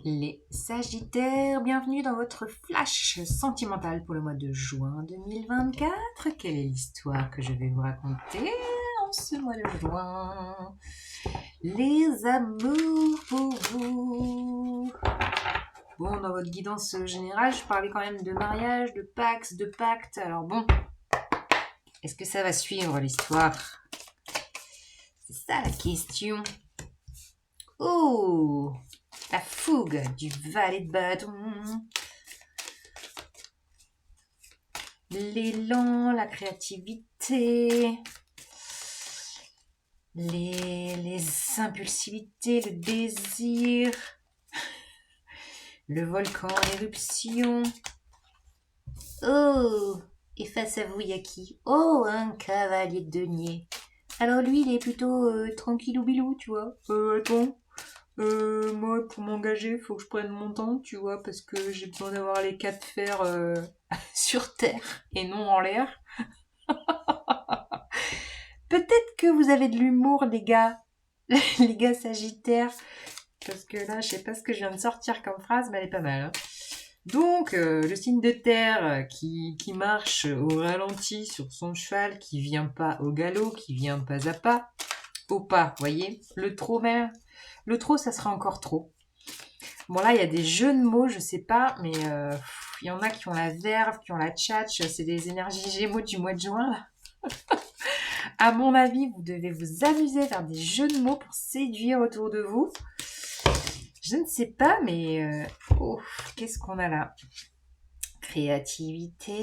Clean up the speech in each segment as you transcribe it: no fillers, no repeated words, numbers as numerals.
Les Sagittaires, bienvenue dans votre flash sentimental pour le mois de juin 2024. Quelle est l'histoire que je vais vous raconter en ce mois de juin? Les amours pour vous. Bon, dans votre guidance générale, je parlais quand même de mariage, de pax, de pacte. Alors bon, est-ce que ça va suivre l'histoire? C'est ça la question. Oh, la fougue du valet de bâton. L'élan, la créativité, les impulsivités, le désir, le volcan en éruption. Oh, et face à vous, il y a qui? Oh, un cavalier de denier. Alors lui, il est plutôt tranquillou bilou, tu vois. Attends, moi, pour m'engager, faut que je prenne mon temps, tu vois, parce que j'ai besoin d'avoir les quatre fers sur terre et non en l'air. Peut-être que vous avez de l'humour, les gars, les gars sagittaires, parce que là, je sais pas ce que je viens de sortir comme phrase, mais elle est pas mal. Hein. Donc, le signe de terre qui marche au ralenti sur son cheval, qui vient pas au galop, qui vient pas à pas, au pas, voyez. Le trop, ça sera encore trop. Bon là, il y a des jeux de mots, je sais pas, mais il y en a qui ont la verve, qui ont la tchatch, c'est des énergies gémeaux du mois de juin. Là. À mon avis, vous devez vous amuser à faire des jeux de mots pour séduire autour de vous. Je ne sais pas, mais oh, qu'est-ce qu'on a là? Créativité,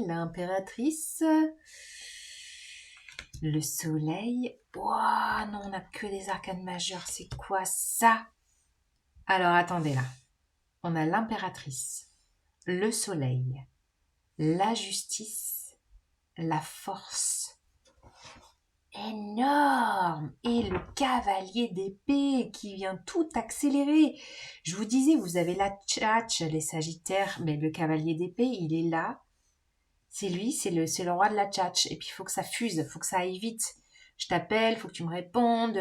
l'impératrice, le soleil. Ouah, non, on n'a que des arcanes majeures. C'est quoi ça? Alors attendez là. On a l'impératrice, le soleil, la justice, la force. Énorme! Et le cavalier d'épée qui vient tout accélérer. Je vous disais, vous avez la tchatch, les sagittaires, mais le cavalier d'épée, il est là. C'est lui, c'est le roi de la tchatch. Et puis, il faut que ça fuse, il faut que ça aille vite. Je t'appelle, il faut que tu me répondes,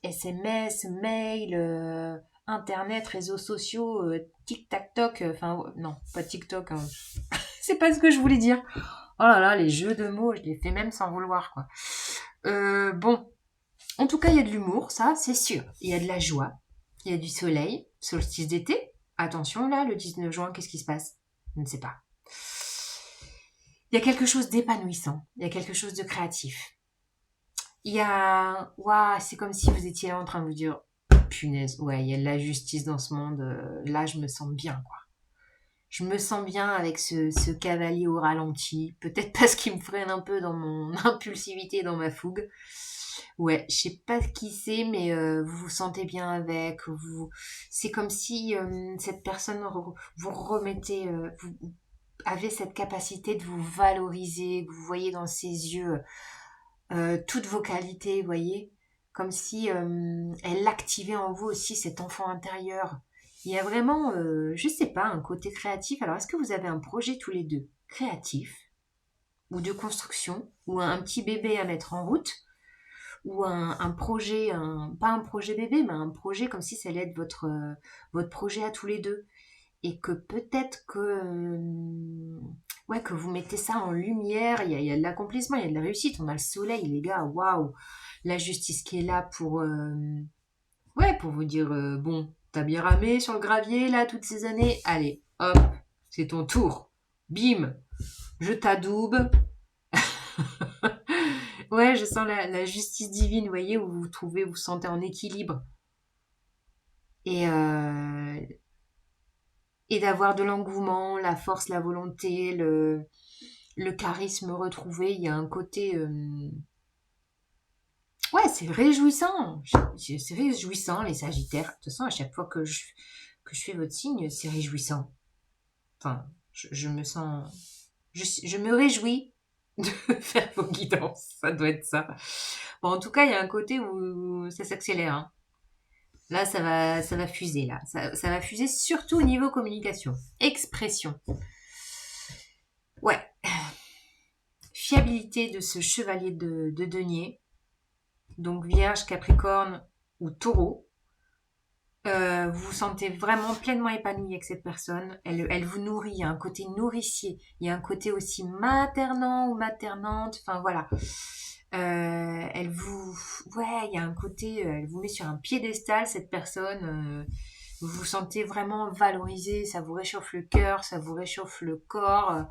SMS, mail, Internet, réseaux sociaux, tic-tac-toc, enfin, non, pas TikTok, hein. C'est pas ce que je voulais dire. Oh là là, les jeux de mots, je les fais même sans vouloir, quoi. Bon, en tout cas, il y a de l'humour, ça, c'est sûr. Il y a de la joie, il y a du soleil, solstice d'été. Attention, là, le 19 juin, qu'est-ce qui se passe? Je ne sais pas. Il y a quelque chose d'épanouissant, il y a quelque chose de créatif. Il y a... Waouh, c'est comme si vous étiez là en train de vous dire, punaise, ouais, il y a de la justice dans ce monde, là, je me sens bien, quoi. Je me sens bien avec ce cavalier au ralenti, peut-être parce qu'il me freine un peu dans mon impulsivité, dans ma fougue. Ouais, je sais pas qui c'est, mais vous vous sentez bien avec. C'est comme si cette personne vous remettez, vous avez cette capacité de vous valoriser, que vous voyez dans ses yeux toutes vos qualités, vous voyez, comme si elle activait en vous aussi cet enfant intérieur. Il y a vraiment, je sais pas, un côté créatif. Alors, est-ce que vous avez un projet tous les deux créatif ou de construction ou un petit bébé à mettre en route? Ou un projet, pas un projet bébé, mais un projet comme si ça allait être votre projet à tous les deux. Et que peut-être que, ouais, que vous mettez ça en lumière, il y a de l'accomplissement, il y a de la réussite, on a le soleil, les gars, waouh! La justice qui est là pour, ouais, pour vous dire, bon, t'as bien ramé sur le gravier, là, toutes ces années, allez, hop, c'est ton tour. Bim! Je t'adoube, ouais, je sens la justice divine, vous voyez, où vous vous trouvez, vous vous sentez en équilibre. Et, et d'avoir de l'engouement, la force, la volonté, le charisme retrouvé. Il y a un côté... ouais, c'est réjouissant. C'est réjouissant, les sagittaires. De toute façon, à chaque fois que je fais votre signe, c'est réjouissant. Enfin, je me sens... Je me réjouis de faire vos guidances. Ça doit être ça. Bon, en tout cas, il y a un côté où ça s'accélère. Hein. Là, ça va fuser, là. Ça va fuser surtout au niveau communication. Expression. Ouais. Fiabilité de ce chevalier de denier. Donc Vierge, Capricorne ou Taureau. Vous vous sentez vraiment pleinement épanoui avec cette personne. Elle vous nourrit. Il y a un côté nourricier. Il y a un côté aussi maternant ou maternante. Enfin voilà. Elle vous, ouais, il y a un côté. Elle vous met sur un piédestal cette personne. Vous vous sentez vraiment valorisé. Ça vous réchauffe le cœur. Ça vous réchauffe le corps.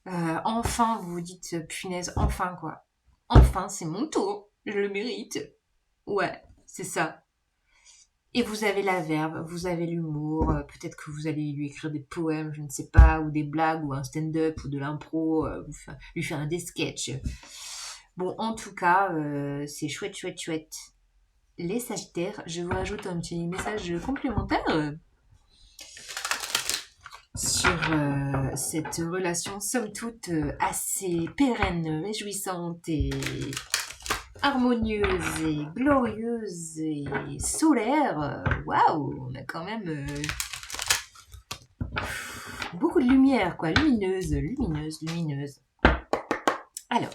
Enfin, vous vous dites punaise. Enfin quoi. Enfin, c'est mon tour. Je le mérite. Ouais, c'est ça. Et vous avez la verve, vous avez l'humour, peut-être que vous allez lui écrire des poèmes, je ne sais pas, ou des blagues, ou un stand-up, ou de l'impro, lui faire des sketchs. Bon, en tout cas, c'est chouette, chouette, chouette. Les Sagittaires, je vous rajoute un petit message complémentaire sur cette relation, somme toute, assez pérenne, réjouissante et harmonieuse et glorieuse et solaire. Waouh, on a quand même beaucoup de lumière, quoi, lumineuse, lumineuse, lumineuse. Alors,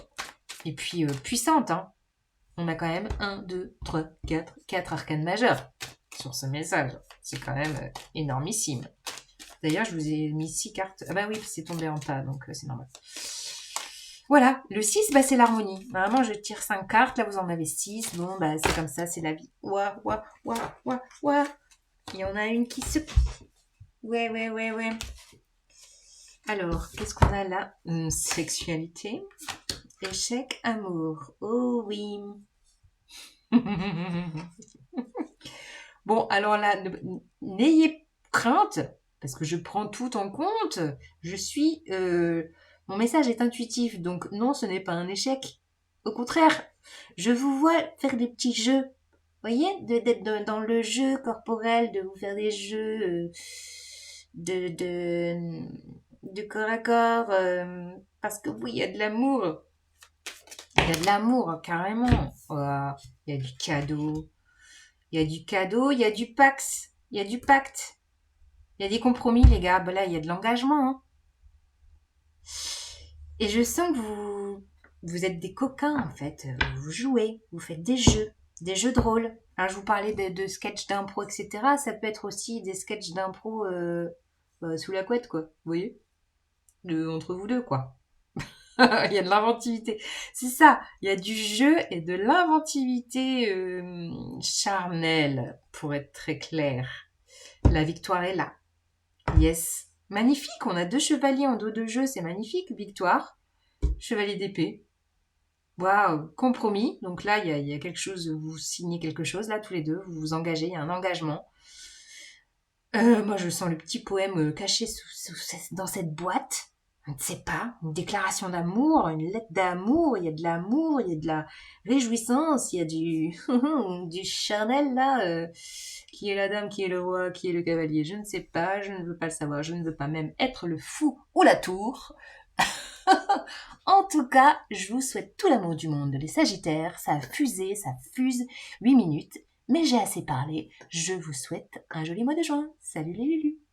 et puis puissante, hein. On a quand même 1, 2, 3, 4 arcanes majeures sur ce message. C'est quand même énormissime. D'ailleurs, je vous ai mis 6 cartes. Ah bah oui, c'est tombé en tas, donc c'est normal. Voilà, le 6, bah, c'est l'harmonie. Normalement, je tire 5 cartes, là vous en avez 6. Bon, bah c'est comme ça, c'est la vie. Ouah, ouah, ouah, ouah, ouah. Il y en a une qui se... Ouais, ouais, ouais, ouais. Alors, qu'est-ce qu'on a là? Sexualité, échec, amour. Oh oui. Bon, alors là, n'ayez crainte, parce que je prends tout en compte. Je suis... mon message est intuitif, donc non, ce n'est pas un échec. Au contraire, je vous vois faire des petits jeux. Vous voyez, d'être dans le jeu corporel, de vous faire des jeux de corps à corps, parce que oui, il y a de l'amour. Il y a de l'amour, carrément. Oh, il y a du cadeau. Il y a du cadeau, il y a du pax. Il y a du pacte. Il y a des compromis, les gars. Ben là, il y a de l'engagement. Hein. Et je sens que vous êtes des coquins, en fait. Vous jouez, vous faites des jeux de rôle. Alors, je vous parlais de sketchs d'impro, etc. Ça peut être aussi des sketchs d'impro sous la couette, quoi. Vous voyez entre vous deux, quoi. Il y a de l'inventivité. C'est ça, il y a du jeu et de l'inventivité charnelle, pour être très clair. La victoire est là. Yes. Magnifique, on a 2 chevaliers en dos de jeu, c'est magnifique. Victoire, chevalier d'épée. Waouh, compromis. Donc là, il y a quelque chose, vous signez quelque chose, là, tous les deux, vous vous engagez, il y a un engagement. Moi, je sens le petit poème caché dans cette boîte. Je ne sais pas, une déclaration d'amour, une lettre d'amour, il y a de l'amour, il y a de la réjouissance, il y a du charnel là. Qui est la dame, qui est le roi, qui est le cavalier, je ne sais pas, je ne veux pas le savoir, je ne veux pas même être le fou ou la tour. En tout cas, je vous souhaite tout l'amour du monde, les Sagittaires, ça a fusé, ça fuse, 8 minutes, mais j'ai assez parlé, je vous souhaite un joli mois de juin. Salut les Lulus!